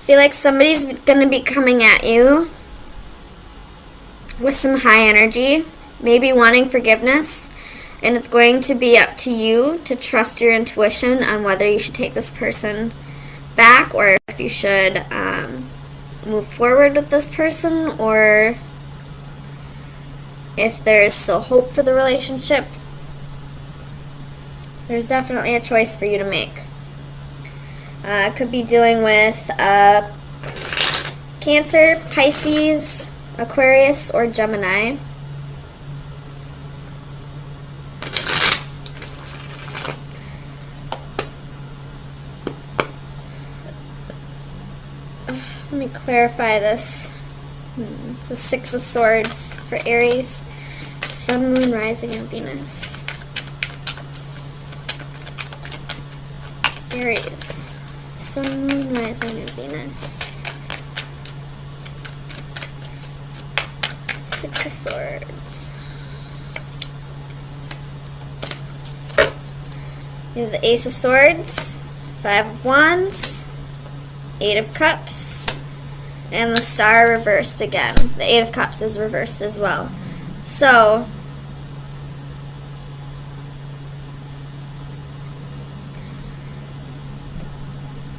feel like somebody's going to be coming at you with some high energy, maybe wanting forgiveness, and it's going to be up to you to trust your intuition on whether you should take this person back or if you should move forward with this person, or if there's still hope for the relationship. There's definitely a choice for you to make. Could be dealing with Cancer, Pisces, Aquarius, or Gemini. Let me clarify this. The Six of Swords for Aries, Sun, Moon, Rising, and Venus. Aries, Sun, Moon, Rising, and Venus. Six of Swords. You have the Ace of Swords, Five of Wands, Eight of Cups, and the Star reversed again. The Eight of Cups is reversed as well. So,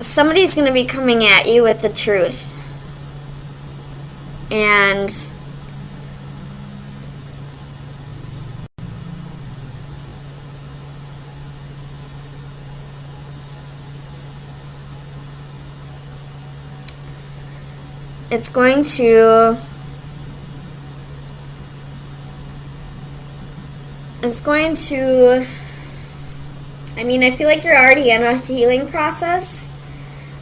somebody's going to be coming at you with the truth. And it's going to I mean, I feel like you're already in a healing process,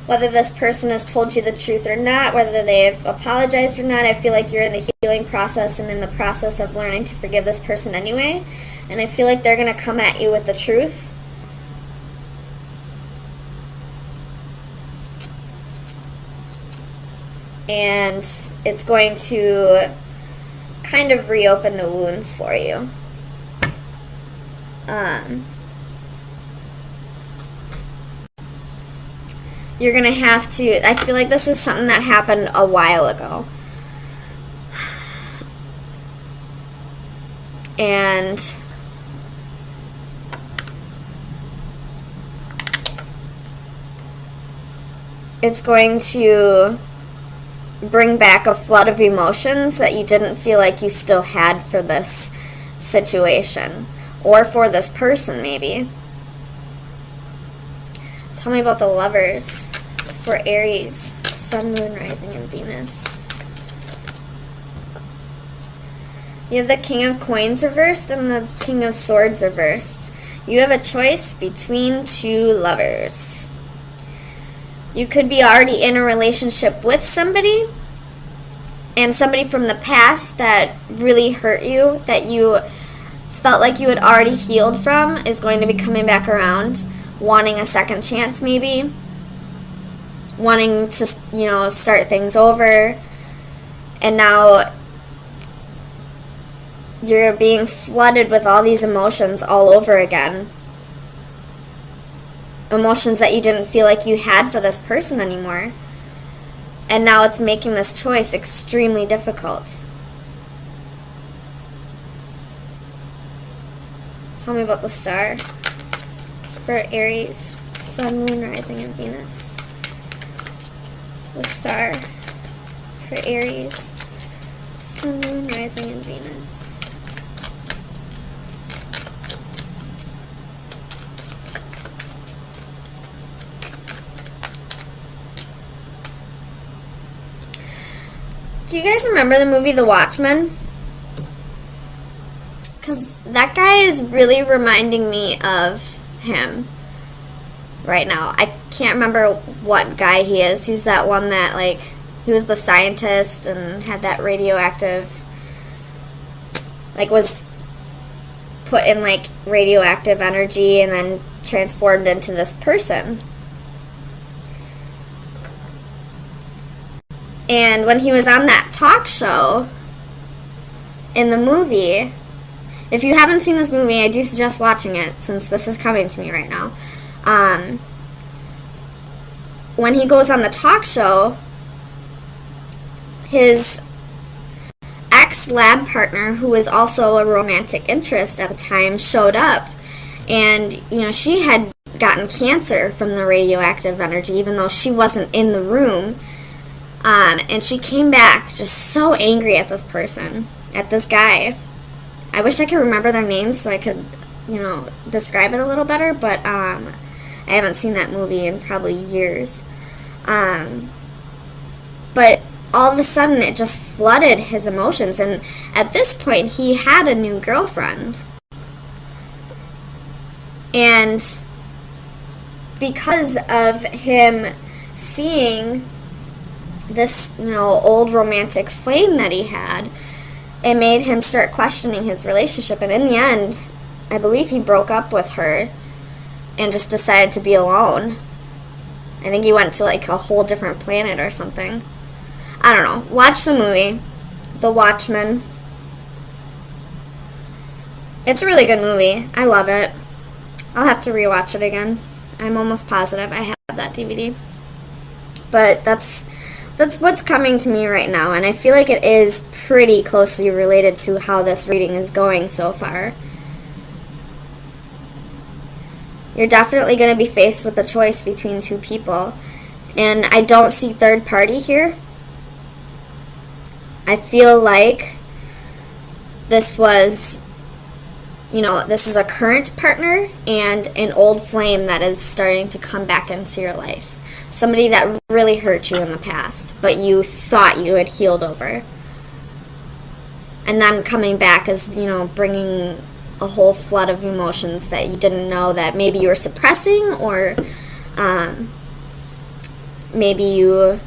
whether this person has told you the truth or not, whether they've apologized or not. I feel like you're in the healing process and in the process of learning to forgive this person anyway, and I feel like they're going to come at you with the truth. And it's going to kind of reopen the wounds for you. You're going to have to, I feel like this is something that happened a while ago. And it's going to bring back a flood of emotions that you didn't feel like you still had for this situation or for this person, maybe. Tell me about the Lovers for Aries, Sun, Moon, Rising, and Venus. You have the King of Coins reversed and the King of Swords reversed. You have a choice between two lovers. You could be already in a relationship with somebody, and somebody from the past that really hurt you, that you felt like you had already healed from, is going to be coming back around, wanting a second chance maybe, wanting to, start things over, and now you're being flooded with all these emotions all over again. Emotions that you didn't feel like you had for this person anymore. And now it's making this choice extremely difficult. Tell me about the Star for Aries, Sun, Moon, Rising, and Venus. The Star for Aries, Sun, Moon, Rising, and Venus. Do you guys remember the movie The Watchmen? Because that guy is really reminding me of him right now. I can't remember what guy he is. He's that one that, he was the scientist and had that radioactive, was put in, radioactive energy and then transformed into this person. And when he was on that talk show in the movie, if you haven't seen this movie, I do suggest watching it since this is coming to me right now. when he goes on the talk show, his ex-lab partner, who was also a romantic interest at the time, showed up. And, she had gotten cancer from the radioactive energy, even though she wasn't in the room. And she came back just so angry at this person, at this guy. I wish I could remember their names so I could, describe it a little better, but I haven't seen that movie in probably years. But all of a sudden it just flooded his emotions, and at this point he had a new girlfriend. And because of him seeing this, old romantic flame that he had, it made him start questioning his relationship. And in the end, I believe he broke up with her and just decided to be alone. I think he went to like a whole different planet or something. I don't know. Watch the movie, The Watchmen. It's a really good movie. I love it. I'll have to rewatch it again. I'm almost positive I have that DVD. But that's what's coming to me right now, and I feel like it is pretty closely related to how this reading is going so far. You're definitely going to be faced with a choice between two people, and I don't see third party here. I feel like this was, this is a current partner and an old flame that is starting to come back into your life. Somebody that really hurt you in the past, but you thought you had healed over. And them coming back is, bringing a whole flood of emotions that you didn't know that maybe you were suppressing, or maybe you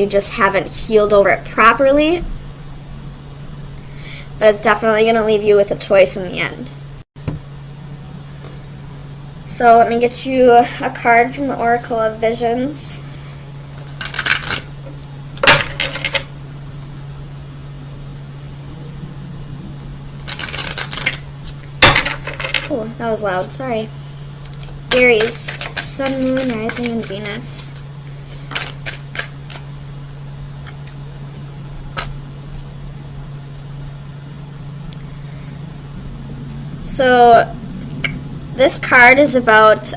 just haven't healed over it properly. But it's definitely going to leave you with a choice in the end. So let me get you a card from the Oracle of Visions. Oh, that was loud. Sorry. Aries, Sun, Moon, Rising, and Venus. So this card is about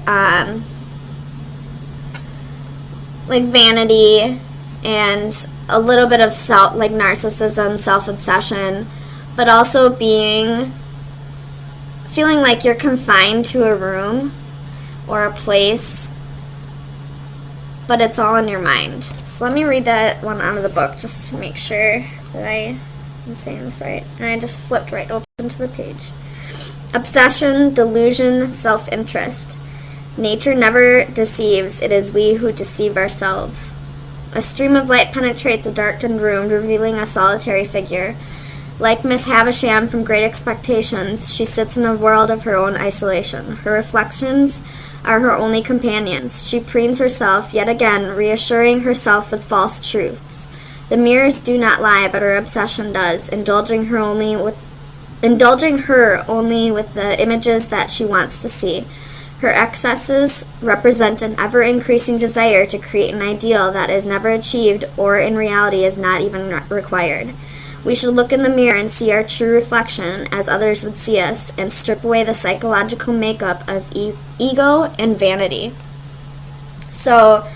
like vanity and a little bit of narcissism, self-obsession, but also feeling like you're confined to a room or a place, but it's all in your mind. So let me read that one out of the book just to make sure that I am saying this right. And I just flipped right open to the page. Obsession, delusion, self-interest. Nature never deceives. It is we who deceive ourselves. A stream of light penetrates a darkened room, revealing a solitary figure. Like Miss Havisham from Great Expectations, she sits in a world of her own isolation. Her reflections are her only companions. She preens herself, yet again, reassuring herself with false truths. The mirrors do not lie, but her obsession does, indulging her only with the images that she wants to see. Her excesses represent an ever-increasing desire to create an ideal that is never achieved or in reality is not even required. We should look in the mirror and see our true reflection as others would see us, and strip away the psychological makeup of ego and vanity. So,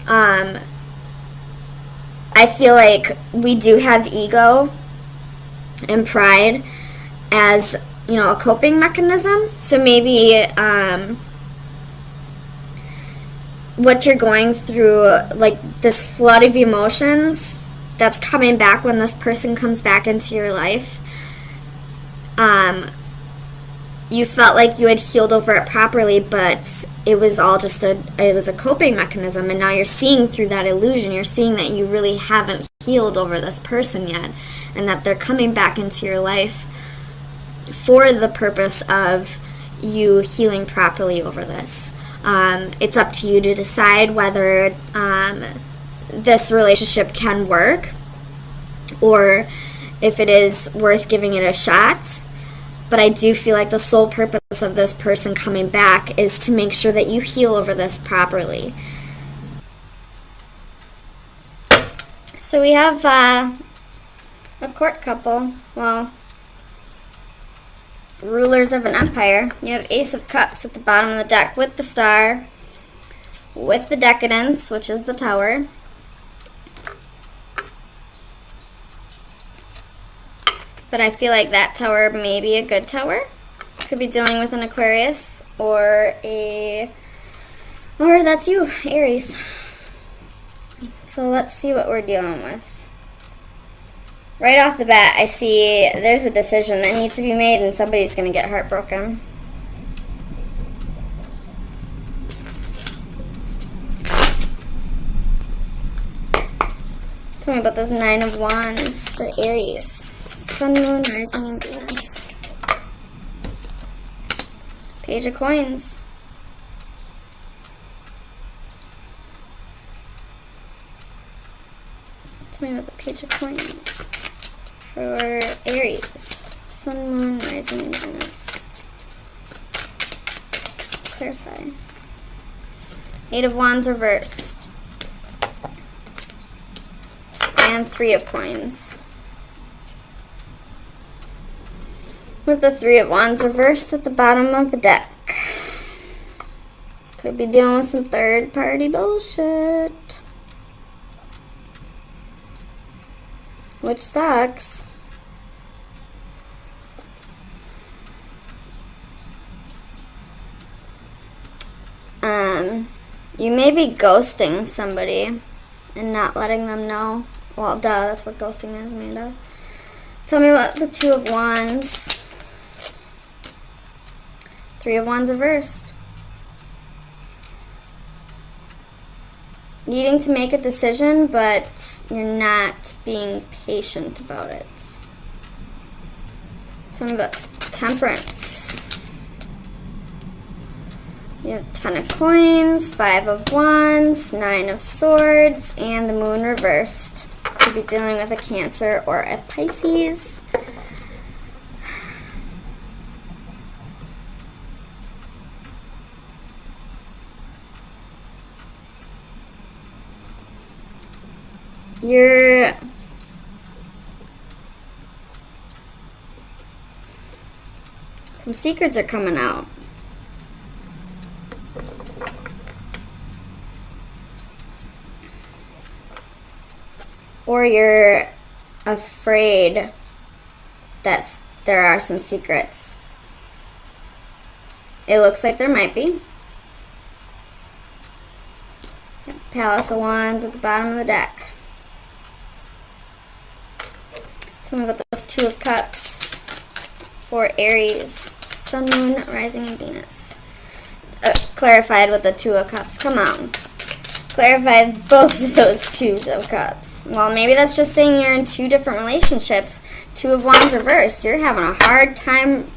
I feel like we do have ego and pride as, a coping mechanism. So maybe what you're going through, like this flood of emotions that's coming back when this person comes back into your life, you felt like you had healed over it properly, but it was all just it was a coping mechanism, and now you're seeing through that illusion. You're seeing that you really haven't healed over this person yet, and that they're coming back into your life for the purpose of you healing properly over this. It's up to you to decide whether this relationship can work, or if it is worth giving it a shot. but I do feel like the sole purpose of this person coming back is to make sure that you heal over this properly. So we have a court couple. Well, rulers of an empire. You have Ace of Cups at the bottom of the deck with the Star, with the Decadence, which is the Tower. But I feel like that Tower may be a good Tower. Could be dealing with an Aquarius or that's you, Aries. So let's see what we're dealing with. Right off the bat, I see there's a decision that needs to be made and somebody's going to get heartbroken. Tell me about this Nine of Wands for Aries. Sun, Moon, Rising, and Venus. Page of Coins. Tell me about the Page of Coins for Aries. Sun, Moon, Rising, and Venus. Clarify. Eight of Wands reversed. And Three of Coins. With the Three of Wands reversed at the bottom of the deck. Could be dealing with some third-party bullshit. Which sucks. You may be ghosting somebody and not letting them know. Well, duh, that's what ghosting is, Amanda. Tell me about the Two of Wands. Three of Wands reversed. Needing to make a decision, but you're not being patient about it. Tell me about Temperance. You have Ten of Coins, Five of Wands, Nine of Swords, and the Moon reversed. Could be dealing with a Cancer or a Pisces. Some secrets are coming out. Or you're afraid that there are some secrets. It looks like there might be. Palace of Wands at the bottom of the deck. Tell me about this Two of Cups for Aries. Sun, Moon, Rising, and Venus. Clarified with the Two of Cups. Come on. Clarified both of those Twos of Cups. Well, maybe that's just saying you're in two different relationships. Two of Wands reversed. You're having a hard time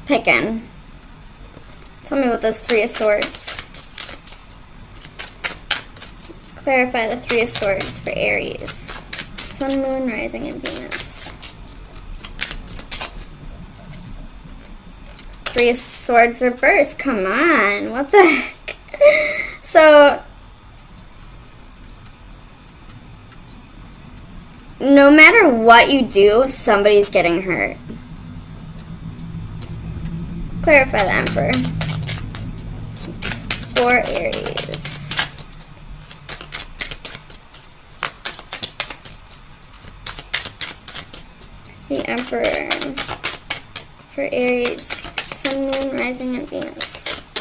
picking. Tell me about this Three of Swords. Clarify the Three of Swords for Aries. Sun, Moon, Rising, and Venus. Three of Swords reversed. Come on. What the heck? So, no matter what you do, somebody's getting hurt. Clarify the Emperor for Aries. The Emperor for Aries. Sun, Moon, Rising, and Venus.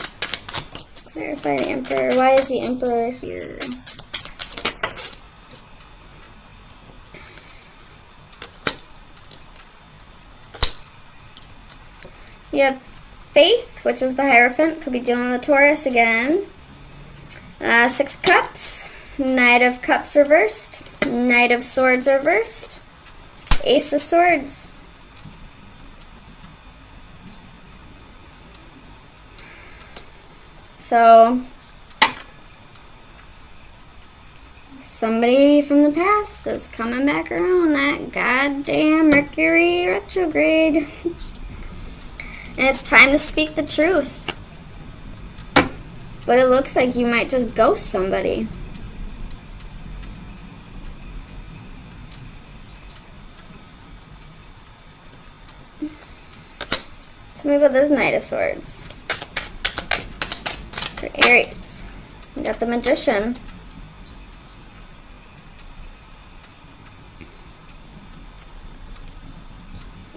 Clarify the Emperor. Why is the Emperor here? You have Faith, which is the Hierophant. Could be dealing with a Taurus again. Six of Cups. Knight of Cups reversed. Knight of Swords reversed. Ace of Swords. So, somebody from the past is coming back around. That goddamn Mercury retrograde. And it's time to speak the truth. But it looks like you might just ghost somebody. Tell me about this Knight of Swords. For Aries. We got the Magician.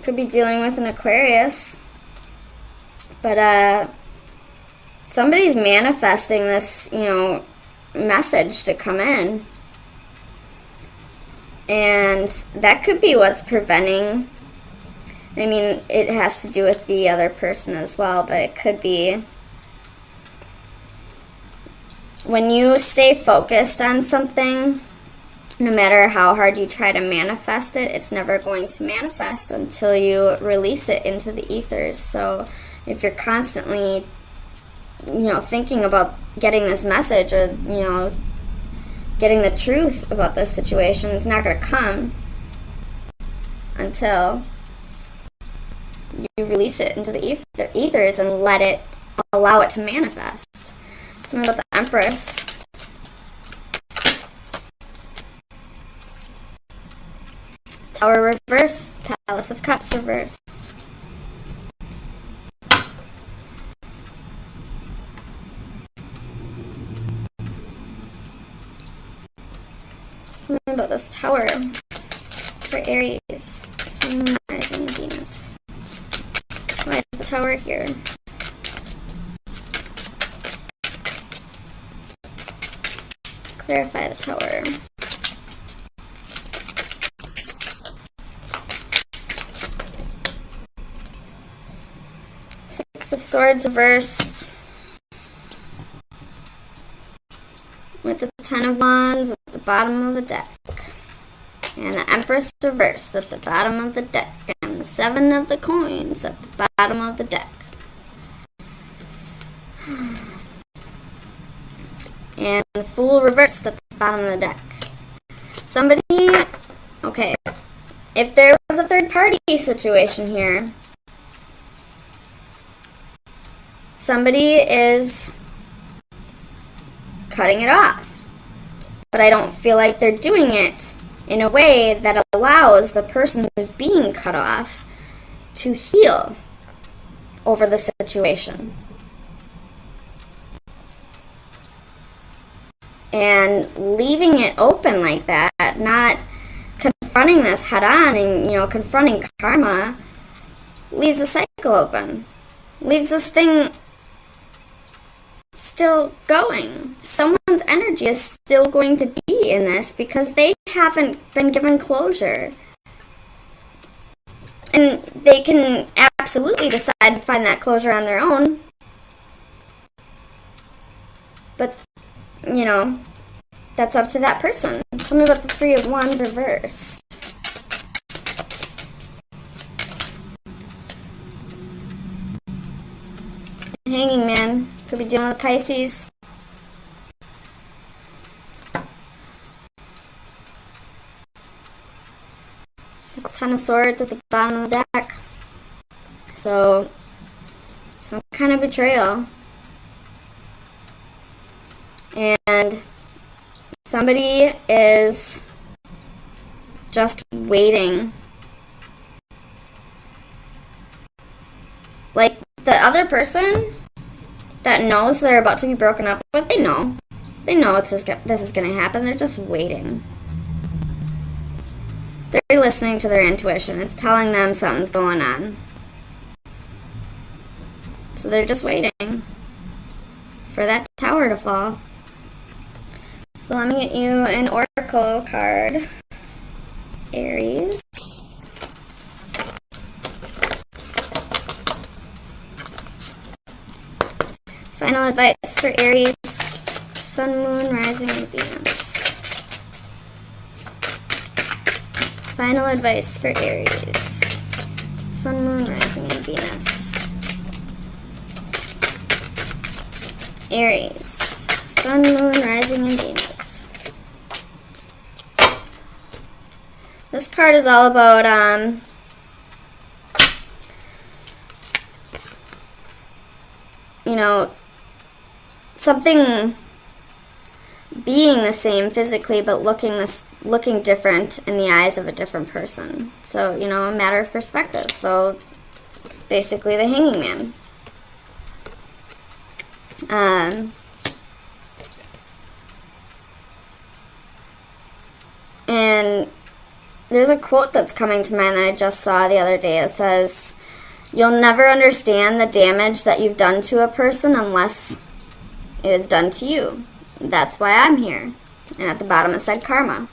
Could be dealing with an Aquarius. But somebody's manifesting this, message to come in. And that could be what's preventing. I mean, it has to do with the other person as well, but it could be when you stay focused on something, no matter how hard you try to manifest it, it's never going to manifest until you release it into the ethers. So if you're constantly, thinking about getting this message or, getting the truth about this situation, it's not going to come until you release it into the ethers and allow it to manifest. Tell me about the Empress. Tower reversed, Palace of Cups reversed. Tell me about this Tower for Aries, Sun, Rising, and Venus. Why is the Tower here? Clarify the Tower. Six of Swords reversed. With the Ten of Wands at the bottom of the deck. And the Empress reversed at the bottom of the deck. And the Seven of the Coins at the bottom of the deck. And the Fool reversed at the bottom of the deck. Somebody, okay, if there was a third party situation here, somebody is cutting it off. But I don't feel like they're doing it in a way that allows the person who's being cut off to heal over the situation. And leaving it open like that, not confronting this head on and, confronting karma, leaves the cycle open. Leaves this thing still going. Someone's energy is still going to be in this because they haven't been given closure. And they can absolutely decide to find that closure on their own. But, that's up to that person. Tell me about the Three of Wands reversed. Hanging Man. Could be dealing with Pisces. Ten of Swords at the bottom of the deck. So, some kind of betrayal. And somebody is just waiting. Like, the other person that knows they're about to be broken up with, they know this is going to happen. They're just waiting. They're listening to their intuition. It's telling them something's going on. So they're just waiting for that tower to fall. So let me get you an oracle card. Aries. Final advice for Aries, Sun, Moon, Rising, and Venus. Final advice for Aries, Sun, Moon, Rising, and Venus. Aries, Sun, Moon, Rising, and Venus. This card is all about you know, something being the same physically, but looking different in the eyes of a different person. So, you know, a matter of perspective. So, basically the Hanging Man. And there's a quote that's coming to mind that I just saw the other day. It says, "You'll never understand the damage that you've done to a person unless it is done to you. That's why I'm here." And at the bottom it said karma.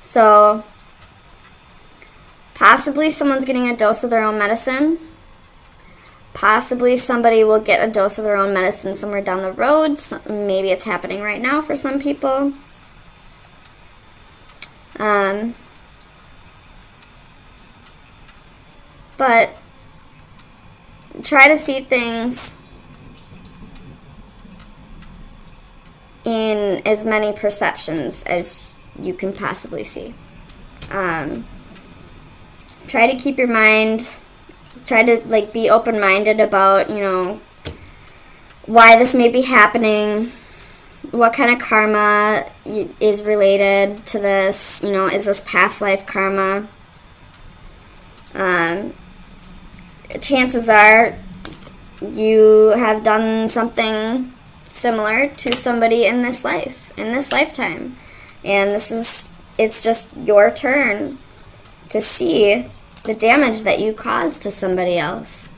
So, possibly someone's getting a dose of their own medicine. Possibly somebody will get a dose of their own medicine somewhere down the road. Maybe it's happening right now for some people. But try to see things in as many perceptions as you can possibly see. Try to keep your mind, try to like be open-minded about, you know, why this may be happening, what kind of karma is related to this, you know, is this past life karma? Chances are you have done something similar to somebody in this life, in this lifetime. And it's just your turn to see the damage that you caused to somebody else.